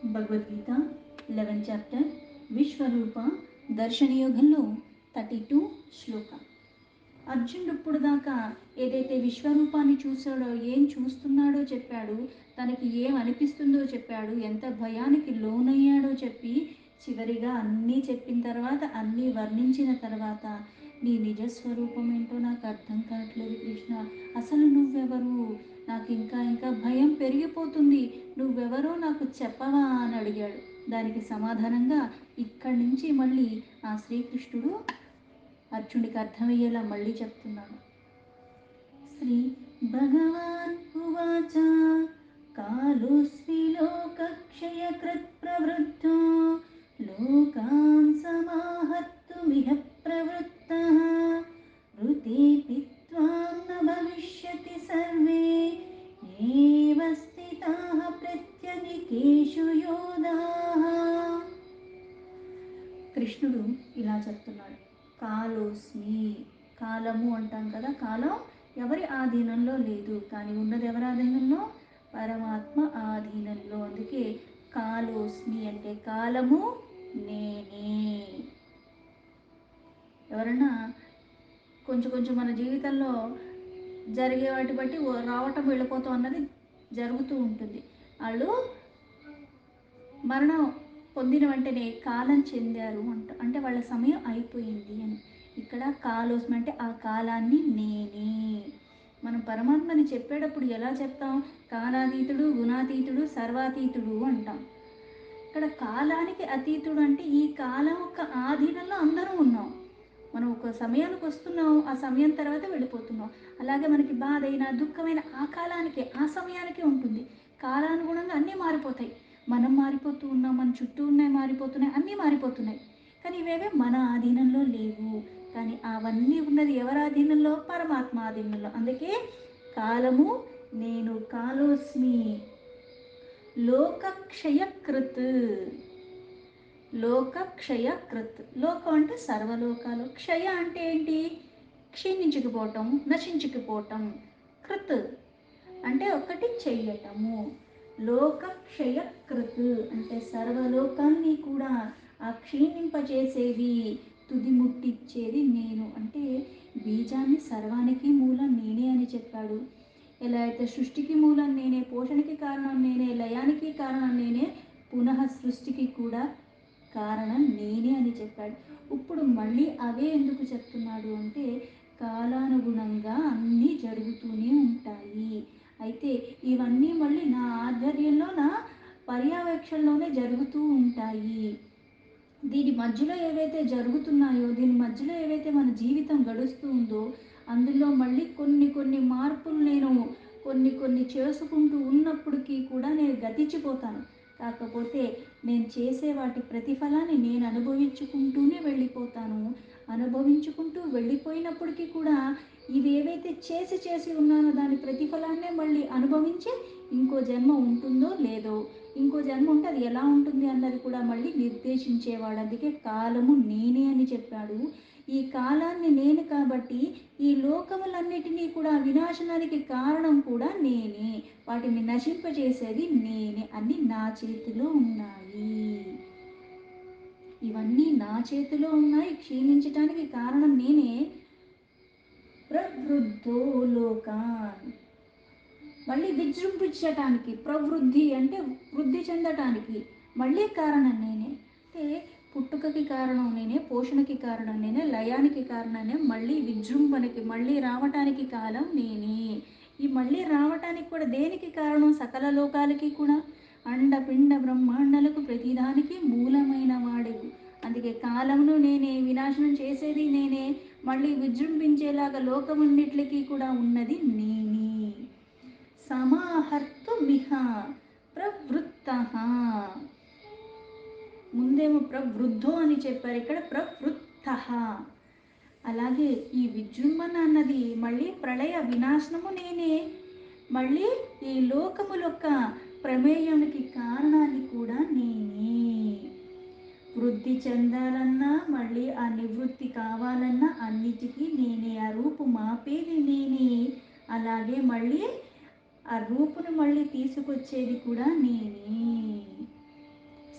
Bhagavad Gita 11th chapter విశ్వరూప దర్శనయోగంలో 32 శ్లోక. అర్జునుడు ఇప్పుడు దాకా ఏదైతే విశ్వరూపాన్ని చూసాడో, ఏం చూస్తున్నాడో చెప్పాడు, తనకి ఏం అనిపిస్తుందో చెప్పాడు, ఎంత భయానికి లోనయ్యాడో చెప్పి చివరిగా అన్నీ చెప్పిన తర్వాత, అన్నీ వర్ణించిన తర్వాత, నీ నిజస్వరూపం ఏంటో నాకు అర్థం కావట్లేదు కృష్ణ, అసలు నువ్వెవరు, నాకు ఇంకా ఇంకా భయం పెరిగిపోతుంది, నువ్వెవరో నాకు చెప్పవా అని అడిగాడు. దానికి సమాధానంగా ఇక్కడి నుంచి మళ్ళీ ఆ శ్రీకృష్ణుడు అర్జునుడికి అర్థమయ్యేలా మళ్ళీ చెప్తున్నాడు. శ్రీ భగవాన్ ఉవాచ కాలోస్మి లోకక్షయకృత్ ప్రవృద్ధో లోకాన్ సమాహర్తుమిహ ప్రవృత్తః ఋతేపి త్వాం న భవిష్యతి సర్వే ఏవ స్థితాః ప్రత్యనికేషు యోధాః. కృష్ణుడు ఇలా చెప్తున్నాడు. కాలోస్మి, కాలము అంటాం కదా, కాలం ఎవరి ఆధీనంలో లేదు, కానీ ఉన్నది ఎవరి ఆధీనంలో? పరమాత్మ ఆధీనంలో. అందుకే కాలోస్మి అంటే కాలము నేనే. ఎవరన్నా కొంచెం కొంచెం మన జీవితంలో జరిగే వాటి బట్టి రావటం వెళ్ళిపోతాం అన్నది జరుగుతూ ఉంటుంది. వాళ్ళు మరణం పొందిన వెంటనే కాలం చెందారు అంటే వాళ్ళ సమయం అయిపోయింది అని. ఇక్కడ కాలోస్మి అంటే ఆ కాలాన్ని నేనే. మనం పరమాత్మని చెప్పేటప్పుడు ఎలా చెప్తాం? కాలాతీతుడు, గుణాతీతుడు, సర్వాతీతుడు అంటాం. ఇక్కడ కాలానికి అతీతుడు అంటే ఈ కాలం యొక్క ఆధీనంలో అందరూ ఉన్నాం. మనం ఒక సమయానికి వస్తున్నాం, ఆ సమయం తర్వాత వెళ్ళిపోతున్నాం. అలాగే మనకి బాధ అయినా దుఃఖమైన ఆ కాలానికే, ఆ సమయానికే ఉంటుంది. కాలానుగుణంగా అన్నీ మారిపోతాయి. మనం మారిపోతూ ఉన్నాం, మన చుట్టూ ఉన్నాయి మారిపోతున్నాయి, అన్నీ మారిపోతున్నాయి. కానీ ఇవేవే మన ఆధీనంలో లేవు. కానీ అవన్నీ ఉన్నది ఎవరి ఆధీనంలో? పరమాత్మ ఆధీనంలో. అందుకే కాలము నేను. కాలోస్మి లోకక్షయకృత్. లోకక్షయకృత్. లోకం అంటే సర్వలోకాలు, క్షయ అంటే ఏంటి? క్షీణించుకుపోవటం, నశించుకుపోవటం. కృత్ అంటే ఒకటి చెయ్యటము. లోకక్షయకృత్ అంటే సర్వలోకాన్ని కూడా ఆ క్షీణింపచేసేది, తుది ముట్టిచ్చేది నేను. అంటే బీజాన్ని సర్వానికి మూలం నేనే అని చెప్పాడు. ఎలా అయితే సృష్టికి మూలం నేనే, పోషణకి కారణం నేనే, లయానికి కారణం నేనే, పునః సృష్టికి కూడా కారణం నేనే అని చెప్పాడు. ఇప్పుడు మళ్ళీ అవే ఎందుకు చెప్తున్నాడు అంటే కాలానుగుణంగా అన్నీ జరుగుతూనే ఉంటాయి. అయితే ఇవన్నీ మళ్ళీ నా ఆధ్వర్యంలో, నా పర్యవేక్షణలోనే జరుగుతూ ఉంటాయి. దీని మధ్యలో ఏవైతే జరుగుతున్నాయో, దీని మధ్యలో ఏవైతే మన జీవితం గడుస్తూ ఉందో, అందులో మళ్ళీ కొన్ని కొన్ని మార్పులు నేను కొన్ని చేసుకుంటూ ఉన్నప్పటికీ కూడా నేను గతించిపోతాను. కాకపోతే నేను చేసే వాటి ప్రతిఫలాన్ని నేను అనుభవించుకుంటూనే వెళ్ళిపోతాను. అనుభవించుకుంటూ వెళ్ళిపోయినప్పటికీ కూడా ఇవి ఏవైతే చేసి ఉన్నానో దాని ప్రతిఫలాన్నే మళ్ళీ అనుభవించి ఇంకో జన్మ ఉంటుందో లేదో, ఇంకో జన్మ ఉంటే అది ఎలా ఉంటుంది అన్నది కూడా మళ్ళీ నిర్దేశించేవాడు. అందుకే కాలము నేనే అని చెప్పాడు. ఈ కాలాన్ని నేను కాబట్టి ఈ లోకములన్నిటినీ కూడా వినాశనానికి కారణం కూడా నేనే, వాటిని నశింపజేసేది నేనే. అన్నీ నా చేతిలో ఉన్నాయి. ఇవన్నీ నా చేతిలో ఉన్నాయి. క్షీణించటానికి కారణం నేనే. ప్రవృద్ధో లోకాన్ మళ్ళీ విజృంభించటానికి, ప్రవృద్ధి అంటే వృద్ధి చెందటానికి మళ్ళీ కారణం నేనే. అంటే పుట్టుకకి కారణం నేనే, పోషణకి కారణం నేనే, లయానికి కారణం నేనే, మళ్ళీ విజృంభణకి మళ్ళీ రావటానికి కాలం నేనే. ఈ మళ్ళీ రావటానికి కూడా దేనికి కారణం? సకల లోకాలకి కూడా, అండపిండ బ్రహ్మాండాలకు ప్రతిదానికి మూలమైన వాడివి. అందుకే కాలమును నేనే, వినాశనం చేసేది నేనే, మళ్ళీ విజృంభించేలాగా లోకమన్నిటికీ కూడా ఉన్నది నేనే. సమాహర్తుమిహ ప్రవృత్తః. ముందేమో ప్రవృద్ధో అని చెప్పారు, ఇక్కడ ప్రవృత్తః. అలాగే ఈ విజృంభణ అన్నది మళ్ళీ ప్రళయ వినాశనము నేనే, మళ్ళీ ఈ లోకముల యొక్క ప్రమేయానికి కారణాన్ని కూడా నేనే. వృద్ధి చెందాలన్నా, మళ్ళీ ఆ నివృత్తి కావాలన్నా అన్నిటికీ నేనే. ఆ రూపు మాపేది నేనే, అలాగే మళ్ళీ ఆ రూపును మళ్ళీ తీసుకొచ్చేది కూడా నేనే.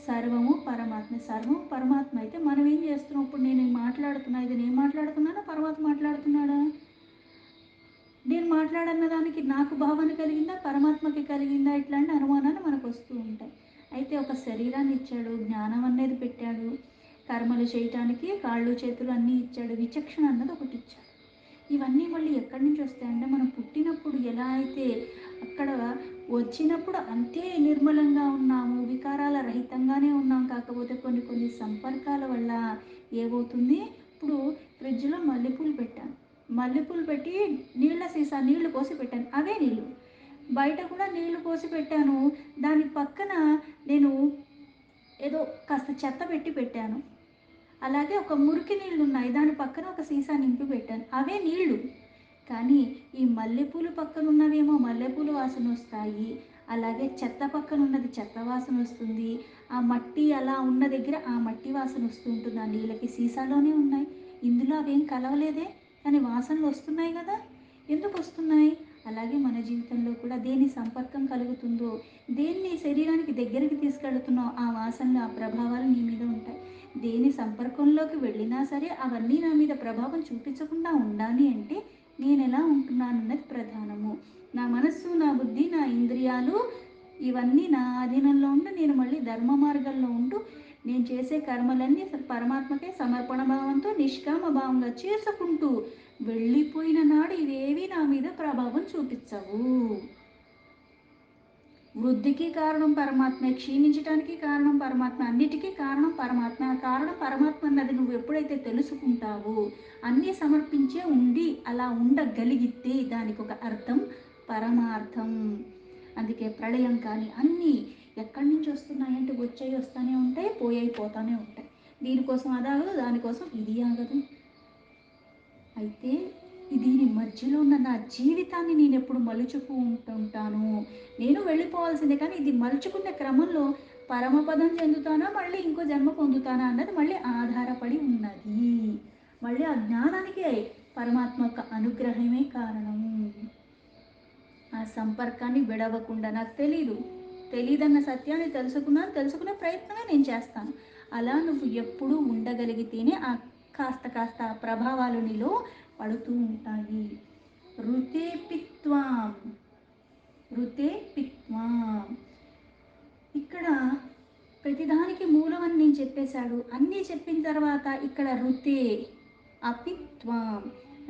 సర్వము పరమాత్మ. సర్వము పరమాత్మ అయితే మనం ఏం చేస్తున్నాం? ఇప్పుడు నేను మాట్లాడుతున్నా, ఇది నేను మాట్లాడుతున్నానా, పరమాత్మ మాట్లాడుతున్నాడా? నేను మాట్లాడన్న దానికి నాకు భావన కలిగిందా, పరమాత్మకి కలిగిందా? ఇట్లాంటి అనుమానాలు మనకు వస్తూ ఉంటాయి. అయితే ఒక శరీరాన్ని ఇచ్చాడు, జ్ఞానం అనేది పెట్టాడు, కర్మలు చేయటానికి కాళ్ళు చేతులు అన్నీ ఇచ్చాడు, విచక్షణ అన్నది ఒకటి ఇచ్చాడు. ఇవన్నీ మళ్ళీ ఎక్కడి నుంచి వస్తాయంటే మనం పుట్టినప్పుడు ఎలా అయితే అక్కడ వచ్చినప్పుడు అంతే నిర్మలంగా ఉన్నాము, వికారాల రహితంగానే ఉన్నాం. కాకపోతే కొన్ని కొన్ని సంపర్కాల వల్ల ఏమవుతుంది? ఇప్పుడు ఫ్రిడ్జ్లో మల్లెపూలు పెట్టాను, మల్లెపూలు పెట్టి నీళ్ళ సీసా నీళ్లు పోసి పెట్టాను, అవే నీళ్ళు. బయట కూడా నీళ్లు పోసి పెట్టాను, దాని పక్కన నేను ఏదో కాస్త చెత్త పెట్టి పెట్టాను. అలాగే ఒక మురికి నీళ్ళు ఉన్నాయి, దాని పక్కన ఒక సీసా నింపి పెట్టాను, అవే నీళ్లు. కానీ ఈ మల్లెపూలు పక్కన ఉన్నవేమో మల్లెపూలు వాసన వస్తాయి, అలాగే చెత్త పక్కన ఉన్నది చెత్త వాసన వస్తుంది, ఆ మట్టి అలా ఉన్న దగ్గర ఆ మట్టి వాసన వస్తూ ఉంటుంది. ఆ నీళ్ళకి సీసాలోనే ఉన్నాయి, ఇందులో అవేం కలవలేదే, కానీ వాసనలు వస్తున్నాయి కదా. ఎందుకు వస్తున్నాయి? అలాగే మన జీవితంలో కూడా దేని సంపర్కం కలుగుతుందో, దేన్ని శరీరానికి దగ్గరికి తీసుకెళ్తున్నావు, ఆ వాసనలు ఆ ప్రభావాలు నీ మీద ఉంటాయి. దేని సంపర్కంలోకి వెళ్ళినా సరే అవన్నీ నా మీద ప్రభావం చూపించకుండా ఉండాలి అంటే నేను ఎలా ఉంటున్నానన్నది ప్రధానము. నా మనస్సు, నా బుద్ధి, నా ఇంద్రియాలు ఇవన్నీ నా ఆధీనంలో ఉంటూ నేను మళ్ళీ ధర్మ మార్గంలో ఉంటూ నేను చేసే కర్మలన్నీ పరమాత్మకే సమర్పణ భావంతో నిష్కామ భావంగా చేసుకుంటూ వెళ్ళిపోయిన నాడు ఇవేవి నా మీద ప్రభావం చూపించవు. వృద్ధికి కారణం పరమాత్మ, క్షీణించడానికి కారణం పరమాత్మ, అన్నిటికీ కారణం పరమాత్మ. ఆ కారణం పరమాత్మ అన్నది నువ్వు ఎప్పుడైతే తెలుసుకుంటావో, అన్నీ సమర్పించే ఉండి అలా ఉండగలిగితే దానికి ఒక అర్థం పరమార్థం. అందుకే ప్రళయం కానీ అన్నీ ఎక్కడి నుంచి వస్తున్నాయంటే వచ్చాయి వస్తూనే ఉంటాయి, పోయాయి పోతూనే ఉంటాయి. దీనికోసం అదాగదు, దానికోసం ఇది ఆగదు. అయితే దీని మధ్యలో ఉన్న నా జీవితాన్ని నేను ఎప్పుడు మలుచుకు ఉంటుంటాను. నేను వెళ్ళిపోవాల్సిందే, కానీ ఇది మలుచుకునే క్రమంలో పరమపదం చెందుతానా, మళ్ళీ ఇంకో జన్మ పొందుతానా అన్నది మళ్ళీ ఆధారపడి ఉన్నది. మళ్ళీ ఆ జ్ఞానానికే పరమాత్మ యొక్క అనుగ్రహమే కారణం. ఆ సంపర్కాన్ని విడవకుండా నాకు తెలీదన్న సత్యాన్ని తెలుసుకునే ప్రయత్నమే నేను చేస్తాను. అలా నువ్వు ఎప్పుడూ ఉండగలిగితేనే ఆ కాస్త కాస్త ప్రభావాలు నీలో పడుతూ ఉంటాయి. ఋతే పిత్వాం, ఋతే పిత్వాం. ఇక్కడ ప్రతిదానికి మూలం అని నేను చెప్పేశాడు. అన్నీ చెప్పిన తర్వాత ఇక్కడ ఋతే అపిత్వాం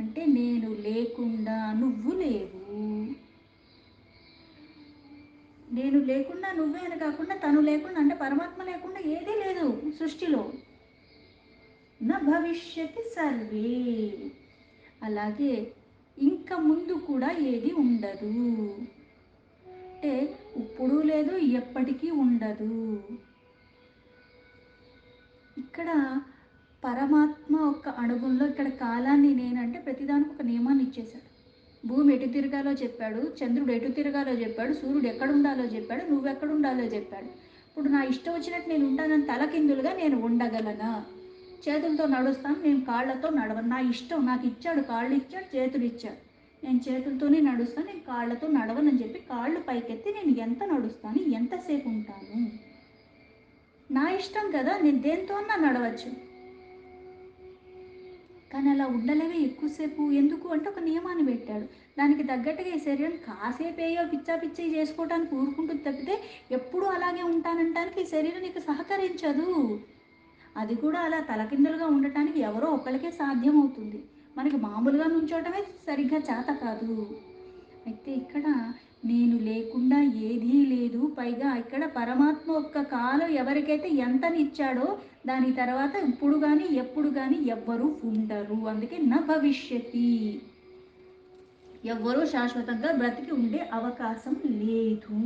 అంటే నేను లేకుండా నువ్వు లేవు. నేను లేకుండా నువ్వే అని కాకుండా తను లేకుండా అంటే పరమాత్మ లేకుండా ఏదీ లేదు సృష్టిలో. నా భవిష్యతి సర్వే, అలాగే ఇంకా ముందు కూడా ఏది ఉండదు, అంటే ఇప్పుడు లేదు ఎప్పటికీ ఉండదు. ఇక్కడ పరమాత్మ ఒక్క అడుగుల్లో ఇక్కడ కాలాన్ని నేనంటే ప్రతిదానికి ఒక నియమాన్ని ఇచ్చేశాడు. భూమి ఎటు తిరగాలో చెప్పాడు, చంద్రుడు ఎటు తిరగాలో చెప్పాడు, సూర్యుడు ఎక్కడ ఉండాలో చెప్పాడు, నువ్వెక్కడ ఉండాలో చెప్పాడు. ఇప్పుడు నా ఇష్టం వచ్చినట్టు నేను ఉంటానని తలకిందులుగా నేను ఉండగలనా? చేతులతో నడుస్తాను, నేను కాళ్ళతో నడవను. నా ఇష్టం, నాకు ఇచ్చాడు, కాళ్ళు ఇచ్చాడు, చేతులు ఇచ్చాడు, నేను చేతులతోనే నడుస్తాను, నేను కాళ్ళతో నడవనని చెప్పి కాళ్ళు పైకెత్తి నేను ఎంత నడుస్తాను, ఎంతసేపు ఉంటాను, నా ఇష్టం కదా, నేను దేంతో అన్నా నడవచ్చు. కానీ అలా ఉండలేవే ఎక్కువసేపు. ఎందుకు అంటే ఒక నియమాన్ని పెట్టాడు, దానికి తగ్గట్టుగా ఈ శరీరం కాసేపు ఏయో పిచ్చా పిచ్చి చేసుకోవడానికి ఊరుకుంటుంది తప్పితే ఎప్పుడూ అలాగే ఉంటానంటానికి ఈ శరీరం నీకు సహకరించదు. అది కూడా అలా తలకిందులుగా ఉండటానికి ఎవరో ఒకరికే సాధ్యమవుతుంది, మనకి మామూలుగా నుంచోవటమే సరిగ్గా చేత కాదు. అయితే ఇక్కడ నేను లేకుండా ఏదీ లేదు, పైగా ఇక్కడ పరమాత్మ ఒక్క కాలం ఎవరికైతే ఎంతనిచ్చాడో దాని తర్వాత ఇప్పుడు కానీ ఎప్పుడు కానీ ఎవ్వరూ ఉండరు. అందుకే నా భవిష్యతి, ఎవ్వరూ శాశ్వతంగా బ్రతికి ఉండే అవకాశం లేదు.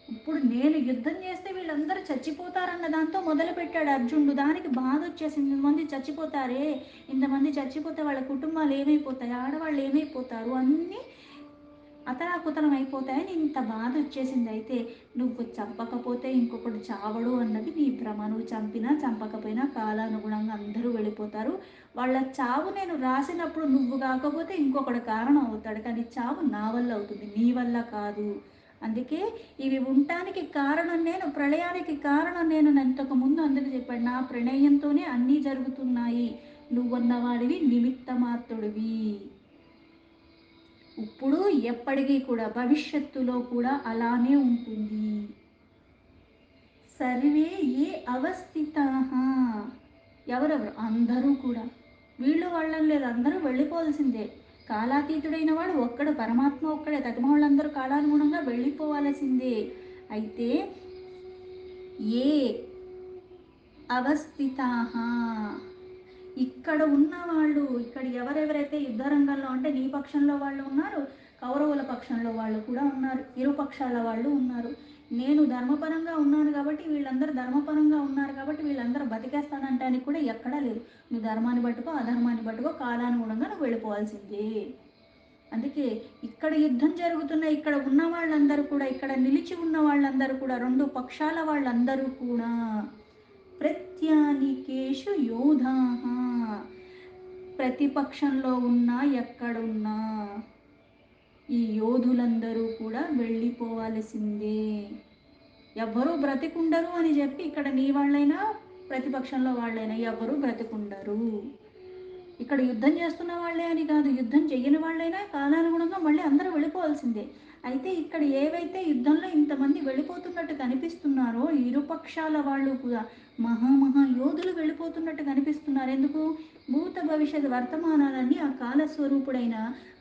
ఇప్పుడు నేను యుద్ధం చేస్తే వీళ్ళందరూ చచ్చిపోతారన్న దాంతో మొదలుపెట్టాడు అర్జునుడు. దానికి బాధ వచ్చేసింది, ఇంతమంది చచ్చిపోతారే, ఇంతమంది చచ్చిపోతే వాళ్ళ కుటుంబాలు ఏమైపోతాయి, ఆడవాళ్ళు ఏమైపోతారు, అన్నీ అతలాకుతలం అయిపోతాయని ఇంత బాధ వచ్చేసింది. అయితే నువ్వు చంపకపోతే ఇంకొకడు చావడు అన్నది నీ భ్రమ. నువ్వు చంపినా చంపకపోయినా కాలానుగుణంగా అందరూ వెళ్ళిపోతారు. వాళ్ళ చావు నేను రాసినప్పుడు నువ్వు కాకపోతే ఇంకొకడు కారణం అవుతాడు, కానీ చావు నా వల్ల అవుతుంది, నీ వల్ల కాదు అందుకే ఇవి ఉండటానికి కారణం నేను, ప్రళయానికి కారణం నేను. ఇంతకుముందు అందరికి చెప్పాడు, నా ప్రణయంతోనే అన్నీ జరుగుతున్నాయి, నువ్వన్నవాడివి నిమిత్త మాత్రుడివి. ఇప్పుడు ఎప్పటికీ కూడా భవిష్యత్తులో కూడా అలానే ఉంటుంది. సర్వే ఏ అవస్థితా, ఎవరెవరు అందరూ కూడా, వీళ్ళు వాళ్ళని లేదు, అందరూ వెళ్ళిపోవాల్సిందే. కాలాతీతుడైన వాడు ఒక్కడు, పరమాత్మ ఒక్కడే. తగిన వాళ్ళందరూ కాలానుగుణంగా వెళ్ళిపోవాల్సిందే. అయితే ఏ అవస్థితా, ఇక్కడ ఉన్నవాళ్ళు, ఇక్కడ ఎవరెవరైతే యుద్ధ రంగంలో అంటే నీ పక్షంలో వాళ్ళు ఉన్నారు, కౌరవుల పక్షంలో వాళ్ళు కూడా ఉన్నారు, ఇరు పక్షాల వాళ్ళు ఉన్నారు. నేను ధర్మపరంగా ఉన్నాను కాబట్టి వీళ్ళందరూ ధర్మపరంగా ఉన్నారు కాబట్టి వీళ్ళందరూ బతికేస్తానంటానికి కూడా ఎక్కడా లేదు. నువ్వు ధర్మాన్ని పట్టుకో, అధర్మాన్ని పట్టుకో, కాలానుగుణంగా నువ్వు వెళ్ళిపోవాల్సిందే. అందుకే ఇక్కడ యుద్ధం జరుగుతున్న ఇక్కడ ఉన్న వాళ్ళందరూ కూడా, ఇక్కడ నిలిచి ఉన్న వాళ్ళందరూ కూడా, రెండు పక్షాల వాళ్ళందరూ కూడా ప్రత్యానికేషు యోధా, ప్రతిపక్షంలో ఉన్నా ఎక్కడున్నా ఈ యోధులందరూ కూడా వెళ్ళిపోవాల్సిందే. ఎవ్వరూ బ్రతికుండరు అని చెప్పి ఇక్కడ నీ వాళ్ళైనా ప్రతిపక్షంలో వాళ్ళైనా ఎవ్వరూ బ్రతికుండరు. ఇక్కడ యుద్ధం చేస్తున్న వాళ్ళే అని కాదు, యుద్ధం చెయ్యని వాళ్ళైనా కాలానుగుణంగా మళ్ళీ అందరూ వెళ్ళిపోవాల్సిందే. అయితే ఇక్కడ ఏవైతే యుద్ధంలో ఇంతమంది వెళ్ళిపోతున్నట్టు కనిపిస్తున్నారో ఇరుపక్షాల వాళ్ళు కూడా మహామహా యోధులు వెళ్ళిపోతున్నట్టు కనిపిస్తున్నారు. ఎందుకు? భూత భవిష్యత్ వర్తమానాలన్నీ ఆ కాలస్వరూపుడైన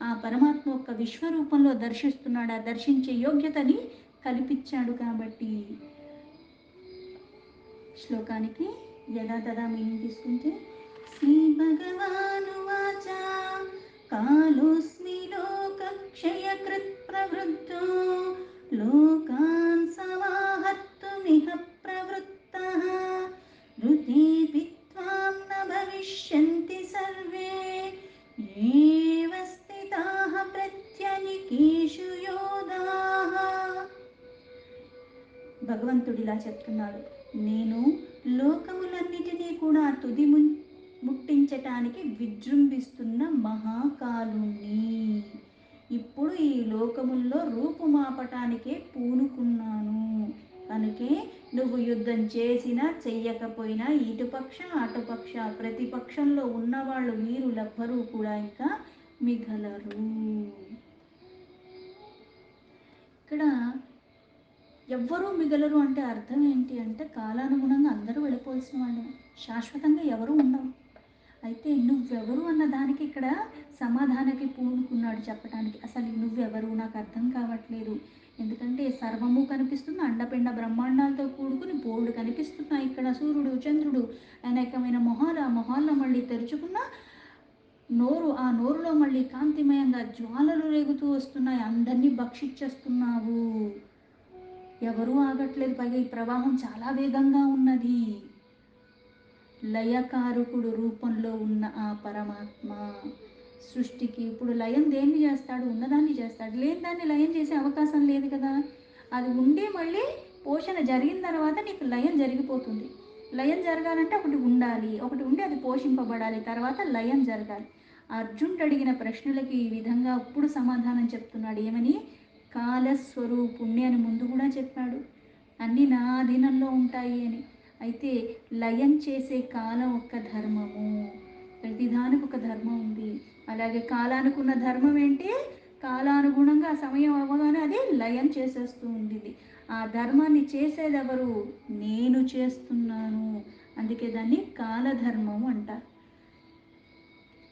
ఆ పరమాత్మ యొక్క విశ్వరూపంలో దర్శిస్తున్నాడు. ఆ దర్శించే యోగ్యతని కల్పించాడు. కాబట్టి శ్లోకానికి యథాతథా మీనింగ్ తీసుకుంటే, శ్రీ భగవానువాచ కాలోస్మి లోకక్షయకృత్ ప్రవృద్ధో లోకాన్ సమాహర్తుమిహ ప్రవృత్తః ఋతేऽపి త్వాం న భవిష్యంతి సర్వే ఏవ స్థితాః ప్రత్యనికేషు యోధాః. భగవంతుడిలా చెప్తున్నాడు, నేను లోకములన్నిటినీ కూడా తుది ముట్టించటానికి విజృంభిస్తున్న మహాకాలుణ్ణి. ఇప్పుడు ఈ లోకముల్లో రూపుమాపటానికే పూనుకున్నాను. కనుకే నువ్వు యుద్ధం చేసినా చెయ్యకపోయినా ఇటుపక్ష అటుపక్ష ప్రతిపక్షంలో ఉన్నవాళ్ళు వీరులెవ్వరూ కూడా ఇంకా మిగలరు. ఇక్కడ ఎవ్వరూ మిగలరు అంటే అర్థం ఏంటి అంటే, కాలానుగుణంగా అందరూ వెళ్ళిపోవాల్సిన వాళ్ళు, శాశ్వతంగా ఎవరూ ఉండరు. అయితే నువ్వెవరు అన్న దానికి ఇక్కడ సమాధానానికి పూనుకున్నాడు చెప్పడానికి. అసలు నువ్వెవరు నాకు అర్థం కావట్లేదు. ఎందుకంటే సర్వము కనిపిస్తుంది, అండపిండ బ్రహ్మాండాలతో కూడుకుని బోర్డు కనిపిస్తున్నాయి. ఇక్కడ సూర్యుడు చంద్రుడు అనేకమైన మొహాలు, ఆ మొహాల్లో మళ్ళీ తెరుచుకున్న నోరు, ఆ నోరులో మళ్ళీ కాంతిమయంగా జ్వాలలు రేగుతూ వస్తున్నాయి. అందరినీ భక్షించేస్తున్నావు, ఎవరూ ఆగట్లేదు. పైగా ఈ ప్రవాహం చాలా వేగంగా ఉన్నది. లయకారకుడు రూపంలో ఉన్న ఆ పరమాత్మ సృష్టికి ఇప్పుడు లయం దేన్ని చేస్తాడు? ఉన్నదాన్ని చేస్తాడు. లేని దాన్ని లయం చేసే అవకాశం లేదు కదా. అది ఉండి మళ్ళీ పోషణ జరిగిన తర్వాత నీకు లయం జరిగిపోతుంది. లయం జరగాలంటే ఒకటి ఉండాలి, ఒకటి ఉండి అది పోషింపబడాలి, తర్వాత లయం జరగాలి. అర్జునుడు అడిగిన ప్రశ్నలకి ఈ విధంగా ఇప్పుడు సమాధానం చెప్తున్నాడు. ఏమని? కాలస్వరూపుణ్ణి అని ముందు కూడా చెప్పాడు, అన్నీ నా అధీనంలో ఉంటాయి అని. అయితే లయం చేసే కాలం ఒక ధర్మము, ప్రతిదానికి ఒక ధర్మం ఉంది. అలాగే కాలానికి ఉన్న ధర్మం ఏంటి? కాలానుగుణంగా సమయం అవ్వగానే అది లయం చేసేస్తూ ఉండేది. ఆ ధర్మాన్ని చేసేదెవరు? నేను చేస్తున్నాను. అందుకే దాన్ని కాలధర్మము అంటారు.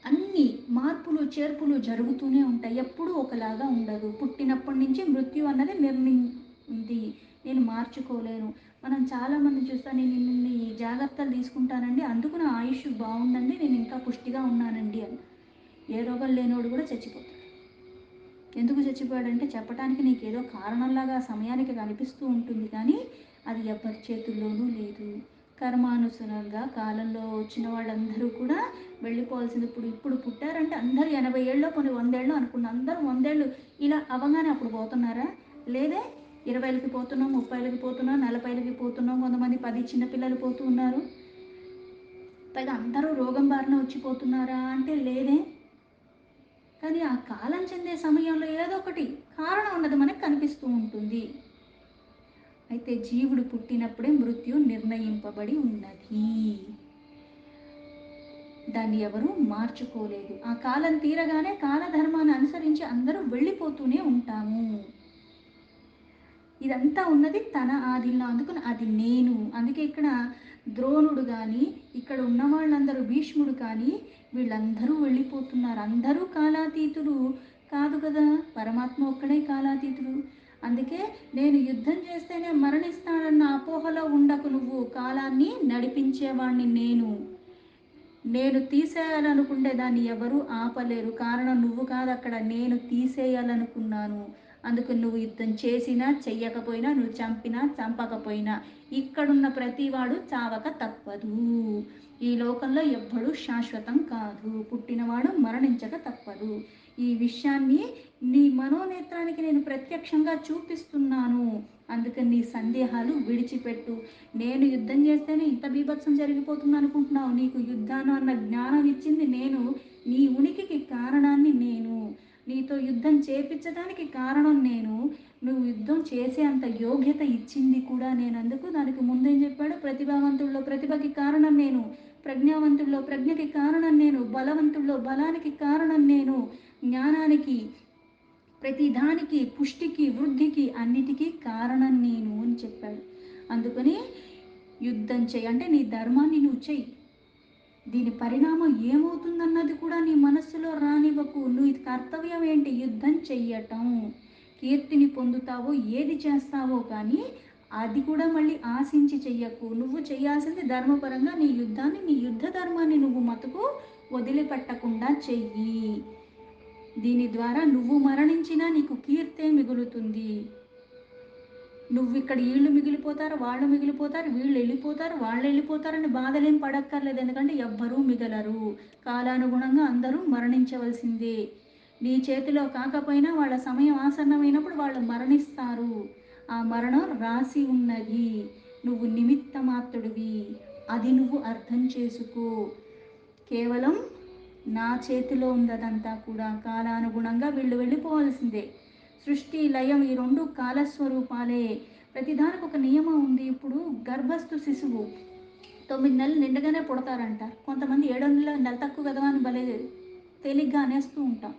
అన్ని మార్పులు చేర్పులు జరుగుతూనే ఉంటాయి, ఎప్పుడూ ఒకలాగా ఉండదు. పుట్టినప్పటి నుంచి మృత్యు అన్నది ఉంది, నేను మార్చుకోలేను. మనం చాలామంది చూస్తాను, నేను ఇన్ని జాగ్రత్తలు తీసుకుంటానండి అందుకు నా ఆయుష్ బాగుందండి, నేను ఇంకా పుష్టిగా ఉన్నానండి అని. ఏ రోగం లేనోడు కూడా చచ్చిపోతాడు. ఎందుకు చచ్చిపోయాడంటే చెప్పడానికి నీకు ఏదో కారణంలాగా సమయానికి కనిపిస్తూ ఉంటుంది, కానీ అది ఎవరి చేతుల్లోనూ లేదు. కర్మానుసారంగా కాలంలో వచ్చిన వాళ్ళందరూ కూడా వెళ్ళిపోవాల్సింది. ఇప్పుడు పుట్టారంటే అందరూ 80 ఏళ్ళు కొన్ని 100 ఏళ్ళు అనుకున్న అందరూ 100 ఏళ్ళు ఇలా అవగానే అప్పుడు పోతున్నారా? లేదే. 20కి పోతున్నాం, 30కి పోతున్నాం, 40కి పోతున్నాం, కొంతమంది 10 చిన్నపిల్లలు పోతూ ఉన్నారు. పైగా అందరూ రోగం బారిన వచ్చిపోతున్నారా అంటే లేదే. కానీ ఆ కాలం చెందే సమయంలో ఏదో ఒకటి కారణం అన్నది మనకు కనిపిస్తూ ఉంటుంది. అయితే జీవుడు పుట్టినప్పుడే మృత్యు నిర్ణయింపబడి ఉన్నది. దాన్ని ఎవరూ మార్చుకోలేదు. ఆ కాలం తీరగానే కాలధర్మాన్ని అనుసరించి అందరూ వెళ్ళిపోతూనే ఉంటాము. ఇదంతా ఉన్నది తన ఆధీనంలో. అందుకని అది నేను. అందుకే ఇక్కడ ద్రోణుడు కానీ, ఇక్కడ ఉన్న వాళ్ళందరూ భీష్ముడు కానీ వీళ్ళందరూ వెళ్ళిపోతున్నారు. అందరూ కాలాతీతులు కాదు కదా, పరమాత్మ ఒక్కడే కాలాతీతుడు. అందుకే నేను యుద్ధం చేస్తేనే మరణిస్తానన్న అపోహలో ఉండకు నువ్వు. కాలాన్ని నడిపించేవాణ్ణి నేను. నేను తీసేయాలనుకుంటే దాన్ని ఎవరూ ఆపలేరు. కారణం నువ్వు కాదు, అక్కడ నేను తీసేయాలనుకున్నాను. అందుకు నువ్వు యుద్ధం చేసినా చెయ్యకపోయినా, నువ్వు చంపినా చంపకపోయినా ఇక్కడున్న ప్రతివాడు చావక తప్పదు. ఈ లోకంలో ఎవ్వడూ శాశ్వతం కాదు. పుట్టినవాడు మరణించక తప్పదు. ఈ విషయాన్ని నీ మనోనేత్రానికి నేను ప్రత్యక్షంగా చూపిస్తున్నాను. అందుకని నీ సందేహాలు విడిచిపెట్టు. నేను యుద్ధం చేస్తేనే ఇంత బీభత్సం జరిగిపోతుంది అనుకుంటున్నావు. నీకు యుద్ధాన్ని అన్న జ్ఞానం ఇచ్చింది నేను. నీ ఉనికికి కారణాన్ని నేను. నీతో యుద్ధం చేపించడానికి కారణం నేను. నువ్వు యుద్ధం చేసే అంత యోగ్యత ఇచ్చింది కూడా నేను. అందుకు దానికి ముందేం చెప్పాడు? ప్రతిభావంతుల్లో ప్రతిభకి కారణం నేను, ప్రజ్ఞావంతుల్లో ప్రజ్ఞకి కారణం నేను, బలవంతుల్లో బలానికి కారణం నేను, జ్ఞానానికి ప్రతి దానికి పుష్టికి వృద్ధికి అన్నిటికీ కారణం నేను అని చెప్పాడు. అందుకని యుద్ధం చెయ్యి అంటే నీ ధర్మాన్ని నువ్వు చెయ్యి. దీని పరిణామం ఏమవుతుందన్నది కూడా నీ మనస్సులో రానివ్వకు. నువ్వు ఇది కర్తవ్యం ఏంటి? యుద్ధం చెయ్యటం. కీర్తిని పొందుతావో ఏది చేస్తావో కానీ అది కూడా మళ్ళీ ఆశించి చెయ్యకు. నువ్వు చేయాల్సింది ధర్మపరంగా నీ యుద్ధాన్ని, నీ యుద్ధ ధర్మాన్ని నువ్వు మటుకు వదిలిపెట్టకుండా చెయ్యి. దీని ద్వారా నువ్వు మరణించినా నీకు కీర్తే మిగులుతుంది. నువ్వు ఇక్కడ వీళ్ళు మిగిలిపోతారు, వాళ్ళు మిగిలిపోతారు, వీళ్ళు వెళ్ళిపోతారు, వాళ్ళు వెళ్ళిపోతారని బాధలేం పడక్కర్లేదు. ఎందుకంటే ఎవ్వరూ మిగలరు. కాలానుగుణంగా అందరూ మరణించవలసిందే. నీ చేతిలో కాకపోయినా వాళ్ళ సమయం ఆసన్నమైనప్పుడు వాళ్ళు మరణిస్తారు. ఆ మరణం రాసి ఉన్నది. నువ్వు నిమిత్త మాత్రుడివి. అది నువ్వు అర్థం చేసుకో. కేవలం నా చేతిలో ఉందదంతా కూడా. కాలానుగుణంగా వీళ్ళు వెళ్ళిపోవాల్సిందే. సృష్టి లయం ఈ రెండు కాలస్వరూపాలే. ప్రతిదానికి ఒక నియమం ఉంది. ఇప్పుడు గర్భస్థు శిశువు 9 నెలలు నిండగానే పుడతారంటారు. కొంతమంది 7 నెల తక్కువ కదా అని భలే తేలిగ్గా అనేస్తూ ఉంటాం.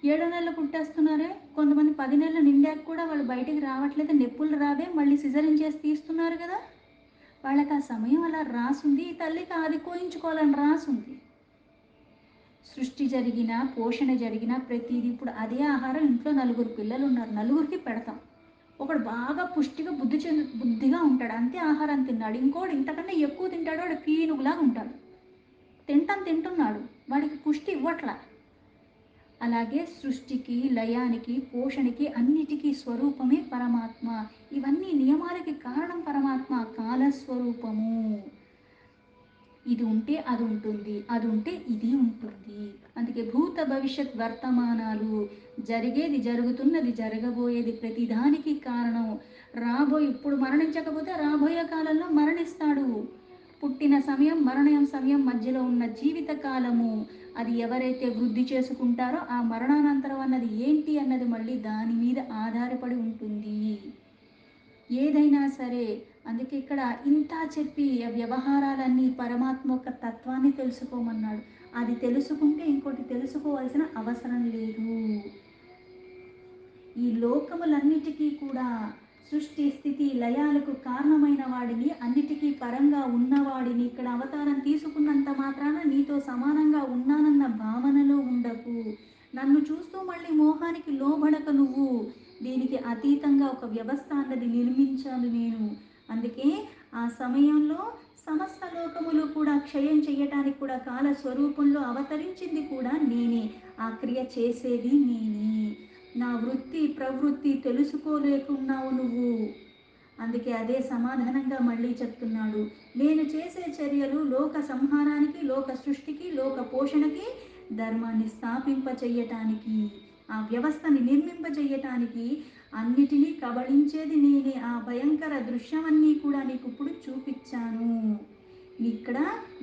7 నెలలు పుట్టేస్తున్నారే. కొంతమంది 10 నెలలు నిండాక కూడా వాళ్ళు బయటికి రావట్లేదు, నొప్పులు రావే, మళ్ళీ సిజరిన్ చేసి తీస్తున్నారు కదా. వాళ్ళకి ఆ సమయం అలా రాసుంది. ఈ తల్లికి అది కోయించుకోవాలని రాసుంది. సృష్టి జరిగినా, పోషణ జరిగినా ప్రతిదీ ఇప్పుడు అదే ఆహారం. ఇంట్లో 4 పిల్లలు ఉన్నారు, 4కి పెడతాం. ఒకడు బాగా పుష్టిగా బుద్ధిగా ఉంటాడు, అంతే ఆహారం తిన్నాడు. ఇంకోడు ఇంతకన్నా ఎక్కువ తింటాడు, వాడు పీనుగులాగా ఉంటాడు. తింటున్నాడు, వాడికి పుష్టి ఇవ్వట్లా. అలాగే సృష్టికి, లయానికి, పోషణకి అన్నిటికీ స్వరూపమే పరమాత్మ. ఇవన్నీ నియమాలకి కారణం పరమాత్మ, కాలస్వరూపము. ఇది ఉంటే అది ఉంటుంది, అది ఉంటే ఇది ఉంటుంది. అందుకే భూత భవిష్యత్ వర్తమానాలు, జరిగేది, జరుగుతున్నది, జరగబోయేది ప్రతిదానికి కారణం. ఇప్పుడు మరణించకపోతే రాబోయే కాలంలో మరణిస్తాడు. పుట్టిన సమయం, మరణం సమయం మధ్యలో ఉన్న జీవిత కాలము, అది ఎవరైతే వృద్ధి చేసుకుంటారో ఆ మరణానంతరం అన్నది ఏంటి అన్నది మళ్ళీ దాని మీద ఆధారపడి ఉంటుంది. ఏదైనా సరే. అందుకే ఇక్కడ ఇంత చెప్పి ఆ వ్యవహారాలన్నీ పరమాత్మ యొక్క తత్వాన్ని తెలుసుకోమన్నాడు. అది తెలుసుకుంటే ఇంకోటి తెలుసుకోవాల్సిన అవసరం లేదు. ఈ లోకములన్నిటికీ కూడా సృష్టి స్థితి లయాలకు కారణమైన వాడిని, అన్నిటికీ పరంగా ఉన్నవాడిని ఇక్కడ అవతారం తీసుకున్నంత మాత్రాన నీతో సమానంగా ఉన్నానన్న భావనలో ఉండకు. నన్ను చూస్తూ మళ్ళీ మోహానికి లోబడక నువ్వు. దీనికి అతీతంగా ఒక వ్యవస్థ అన్నది నిర్మించాలి నేను. అందుకే ఆ సమయంలో సమస్త లోకములు కూడా క్షయం చెయ్యటానికి కూడా కాల స్వరూపంలో అవతరించింది కూడా నేనే. ఆ క్రియ చేసేది నేనే. నా వృత్తి ప్రవృత్తి తెలుసుకోలేకున్నావు నువ్వు. అందుకే అదే సమాధానంగా మళ్ళీ చెప్తున్నాడు. నేను చేసే చర్యలు లోక సంహారానికి, లోక సృష్టికి, లోక పోషణకి, ధర్మాన్ని స్థాపింపచేయటానికి, ఆ వ్యవస్థని నిర్మింపచేయటానికి, అన్నిటినీ కబళించేది నేనే. ఆ భయంకర దృశ్యమన్నీ కూడా నీకు ఇప్పుడు చూపించాను. ఇక్కడ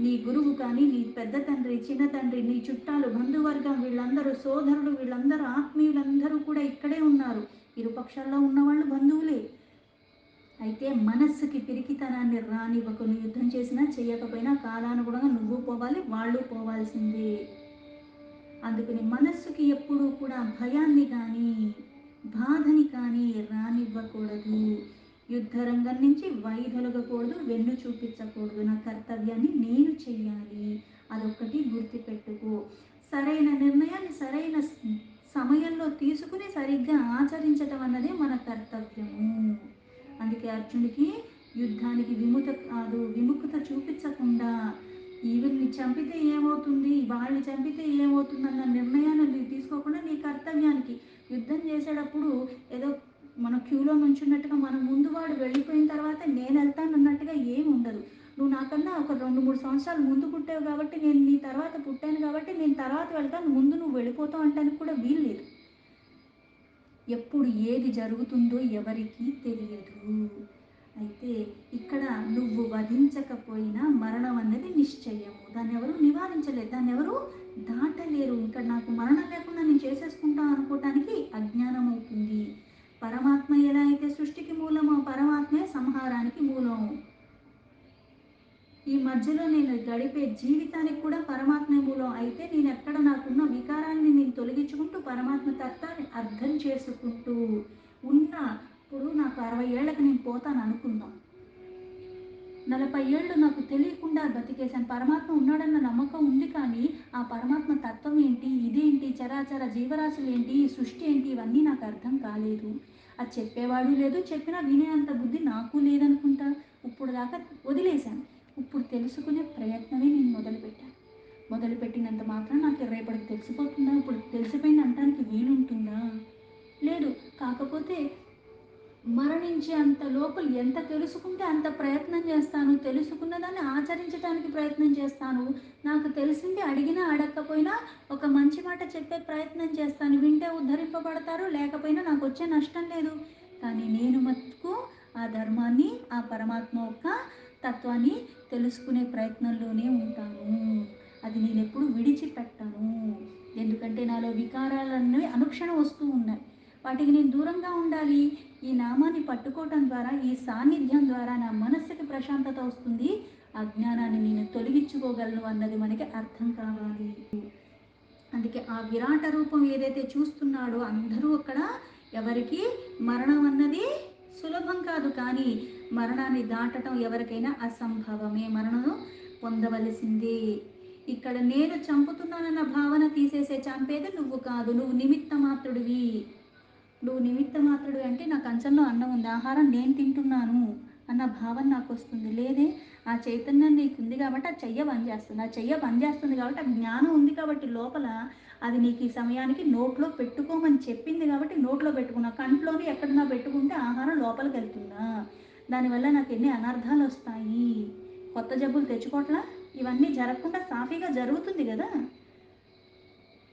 నీ గురువు కానీ, నీ పెద్ద తండ్రి, చిన్న తండ్రి, నీ చుట్టాలు, బంధువర్గం, వీళ్ళందరూ సోదరులు, వీళ్ళందరూ ఆత్మీయులందరూ కూడా ఇక్కడే ఉన్నారు. ఇరుపక్షాల్లో ఉన్నవాళ్ళు బంధువులే. అయితే మనస్సుకి పిరికితనాన్ని రానివ్వకు. నువ్వు యుద్ధం చేసినా చేయకపోయినా కాలానుగుణంగా నువ్వు పోవాలి, వాళ్ళు పోవాల్సిందే. అందుకని మనస్సుకి ఎప్పుడూ కూడా భయాన్ని కానీ బాధని కానీ రానివ్వకూడదు. యుద్ధరంగం నుంచి వైదొలగకూడదు, వెన్ను చూపించకూడదు. నా కర్తవ్యాన్ని నేను చెయ్యాలి, అదొక్కటి గుర్తుపెట్టుకో. సరైన నిర్ణయాన్ని సరైన సమయంలో తీసుకుని సరిగ్గా ఆచరించటం అన్నదే మన కర్తవ్యము. అందుకే అర్జునుడికి యుద్ధానికి విముఖత చూపించకుండా వీళ్ళని చంపితే ఏమవుతుంది, వాళ్ళని చంపితే ఏమవుతుంది అన్న నిర్ణయాన్ని తీసుకోకుండా నీ కర్తవ్యానికి యుద్ధం చేసేటప్పుడు ఏదో మన క్యూలో నుంచున్నట్టుగా మన ముందు వాడు వెళ్ళిపోయిన తర్వాత నేను వెళ్తాను అన్నట్టుగా ఏమి ఉండదు. నువ్వు నాకన్నా ఒక 2-3 సంవత్సరాలు ముందు పుట్టావు కాబట్టి నేను నీ తర్వాత పుట్టాను కాబట్టి నేను తర్వాత వెళ్తాను, ముందు నువ్వు వెళ్ళిపోతావు అంటానికి కూడా వీల్లేదు. ఎప్పుడు ఏది జరుగుతుందో ఎవరికీ తెలియదు. అయితే ఇక్కడ నువ్వు వధించకపోయినా మరణం అన్నది నిశ్చయము. దాన్ని ఎవరు నివారించలేరు, దాన్ని ఎవరు దాటలేరు. ఇక్కడ నాకు మరణం లేకుండా నేను చేసేసుకుంటాను అనుకోవటానికి అజ్ఞానం అవుతుంది. పరమాత్మ ఎలా అయితే సృష్టికి మూలమో పరమాత్మే సంహారానికి మూలము. ఈ మధ్యలో నేను గడిపే జీవితానికి కూడా పరమాత్మ మూలం. అయితే నేను ఎక్కడ నాకున్న వికారాన్ని నేను తొలగించుకుంటూ పరమాత్మ తత్వాన్ని అర్థం చేసుకుంటూ ఉన్నా. ఇప్పుడు నాకు 60 ఏళ్ళకి నేను పోతాను అనుకుందాం, 40 ఏళ్ళు నాకు తెలియకుండా బతికేశాను. పరమాత్మ ఉన్నాడన్న నమ్మకం ఉంది, కానీ ఆ పరమాత్మ తత్వం ఏంటి, ఇదేంటి, చరాచర జీవరాశులు ఏంటి, ఈ సృష్టి ఏంటి, ఇవన్నీ నాకు అర్థం కాలేదు. అది చెప్పేవాడు లేదు, చెప్పినా వినేంత బుద్ధి నాకు లేదనుకుంటా. ఇప్పుడు దాకా వదిలేశాను. ఇప్పుడు తెలుసుకునే ప్రయత్నమే నేను మొదలుపెట్టినంత మాత్రం నాకు రేపటికి తెలిసిపోతుందా? ఇప్పుడు తెలిసిపోయింది అనడానికి వీలుంటుందా? లేదు. కాకపోతే మరణించే అంత లోపల ఎంత తెలుసుకుంటే అంత ప్రయత్నం చేస్తాను, తెలుసుకున్న దాన్ని ఆచరించడానికి ప్రయత్నం చేస్తాను. నాకు తెలిసింది అడిగినా అడగకపోయినా ఒక మంచి మాట చెప్పే ప్రయత్నం చేస్తాను. వింటే ఉద్ధరింపబడతారు, లేకపోయినా నాకు వచ్చే నష్టం లేదు. కానీ నేను మటుకు ఆ ధర్మాన్ని, ఆ పరమాత్మ యొక్క తత్వాన్ని తెలుసుకునే ప్రయత్నంలోనే ఉంటాను. అది నేను ఎప్పుడు విడిచిపెట్టను. ఎందుకంటే నాలో వికారాలన్నీ అనుక్షణం వస్తూ ఉన్నాయి. వాటికి నేను దూరంగా ఉండాలి. ఈ నామాన్ని పట్టుకోవటం ద్వారా, ఈ సాన్నిధ్యం ద్వారా నా మనస్సుకి ప్రశాంతత వస్తుంది. అజ్ఞానాన్ని నేను తొలగించుకోగలను అన్నది మనకి అర్థం కావాలి. అందుకే ఆ విరాట రూపం ఏదైతే చూస్తున్నాడో అందరూ అక్కడ ఎవరికి మరణం అన్నది సులభం కాదు, కానీ మరణాన్ని దాటడం ఎవరికైనా అసంభవమే. మరణం పొందవలసిందే. ఇక్కడ నేను చంపుతున్నానన్న భావన తీసేసే. చంపేది నువ్వు కాదు, నువ్వు నిమిత్త మాత్రుడివి. నువ్వు నిమిత్త మాత్రుడు అంటే నా కంచంలో అన్నం ఉంది, ఆహారం నేను తింటున్నాను అన్న భావన నాకు వస్తుంది. లేదే, ఆ చైతన్యం నీకు ఉంది కాబట్టి ఆ చెయ్య పనిచేస్తుంది, ఆ చెయ్య పనిచేస్తుంది కాబట్టి ఆ జ్ఞానం ఉంది కాబట్టి లోపల అది నీకు ఈ సమయానికి నోట్లో పెట్టుకోమని చెప్పింది కాబట్టి నోట్లో పెట్టుకున్నా. కంట్లోని ఎక్కడన్నా పెట్టుకుంటే ఆహారం లోపలికి వెళ్తుందా? దానివల్ల నాకు ఎన్ని అనర్థాలు వస్తాయి. కొత్త జబ్బులు తెచ్చుకోవట్లా, ఇవన్నీ జరగకుండా సాఫీగా జరుగుతుంది కదా.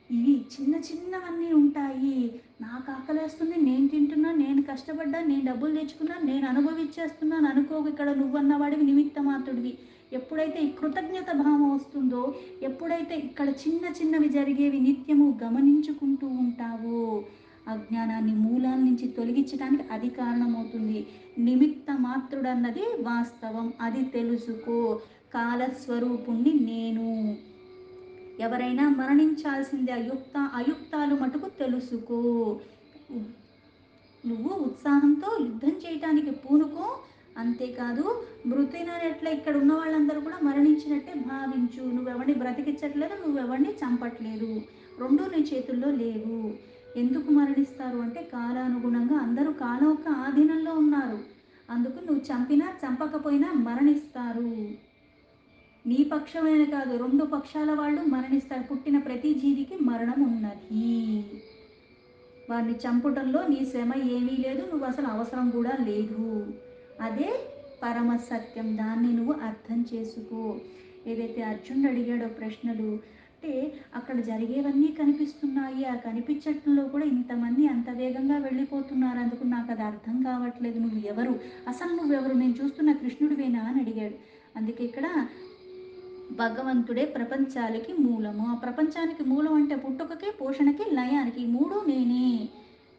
ఇవి చిన్న చిన్నవన్నీ ఉంటాయి. నాకు ఆకలేస్తుంది, నేను తింటున్నా, నేను కష్టపడ్డా, నేను డబ్బులు తెచ్చుకున్నాను, నేను అనుభవించేస్తున్నాను అనుకోకు. ఇక్కడ నువ్వన్నవాడివి నిమిత్త మాత్రుడివి. ఎప్పుడైతే ఈ కృతజ్ఞత భావం వస్తుందో, ఎప్పుడైతే ఇక్కడ చిన్న చిన్నవి జరిగేవి నిత్యము గమనించుకుంటూ ఉంటావో, అజ్ఞానాన్ని మూలాల నుంచి తొలగించడానికి అది కారణమవుతుంది. నిమిత్త మాత్రుడన్నది వాస్తవం, అది తెలుసుకో. కాలస్వరూపుణ్ణి నేను. ఎవరైనా మరణించాల్సిందే. అయుక్తాలు మటుకు తెలుసుకో. నువ్వు ఉత్సాహంతో యుద్ధం చేయటానికి పూనుకో. అంతేకాదు మృతినట్ల ఇక్కడ ఉన్న వాళ్ళందరూ కూడా మరణించినట్టే భావించు. నువ్వెవరిని బ్రతికించట్లేదు, నువ్వెవరిని చంపట్లేదు, రెండూ నీ చేతుల్లో లేవు. ఎందుకు మరణిస్తారు అంటే కాలానుగుణంగా అందరూ కాలం యొక్క ఆధీనంలో ఉన్నారు. అందుకు నువ్వు చంపినా చంపకపోయినా మరణిస్తారు. నీ పక్షమైన కాదు, 2 పక్షాల వాళ్ళు మరణిస్తారు. పుట్టిన ప్రతి జీవికి మరణం ఉన్నది. వారిని చంపటంలో నీ శ్రమ ఏమీ లేదు, నువ్వు అసలు అవసరం కూడా లేదు. అదే పరమ సత్యం. దాన్ని నువ్వు అర్థం చేసుకో. ఏదైతే అర్జునుడు అడిగాడో ప్రశ్నలు, అంటే అక్కడ జరిగేవన్నీ కనిపిస్తున్నాయి, ఆ కనిపించటంలో కూడా ఇంతమంది అంత వేగంగా వెళ్ళిపోతున్నారు. అందుకు నాకు అది అర్థం కావట్లేదు. నువ్వు ఎవరు, అసలు నువ్వెవరు, నేను చూస్తున్న కృష్ణుడివేనా అని అడిగాడు. అందుకే ఇక్కడ భగవంతుడే ప్రపంచాలకి మూలము. ఆ ప్రపంచానికి మూలం అంటే పుట్టుకకి, పోషణకి, లయానికి ఈ మూడు నేనే.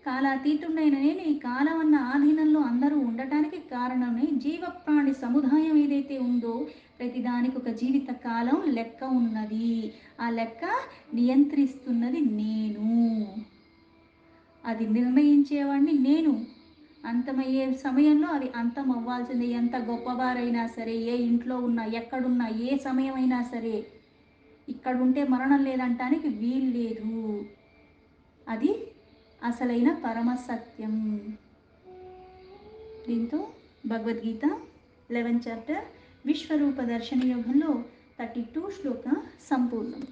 కాలాతీతుడైన నేను ఈ కాలం అన్న ఆధీనంలో అందరూ ఉండటానికి కారణమే జీవప్రాణి సముదాయం ఏదైతే ఉందో ప్రతిదానికి ఒక జీవిత కాలం లెక్క ఉన్నది. ఆ లెక్క నియంత్రిస్తున్నది నేను. అది నిర్ణయించేవాడిని నేను. అంతమయ్యే సమయంలో అది అంతం అవ్వాల్సిందే. ఎంత గొప్పవారైనా సరే, ఏ ఇంట్లో ఉన్నా, ఎక్కడున్నా, ఏ సమయమైనా సరే, ఇక్కడుంటే మరణం లేదంటానికి వీలు లేదు. అది అసలైన పరమసత్యం. దీంతో భగవద్గీత 11వ చాప్టర్ విశ్వరూప దర్శన యోగంలో 32 శ్లోక సంపూర్ణం.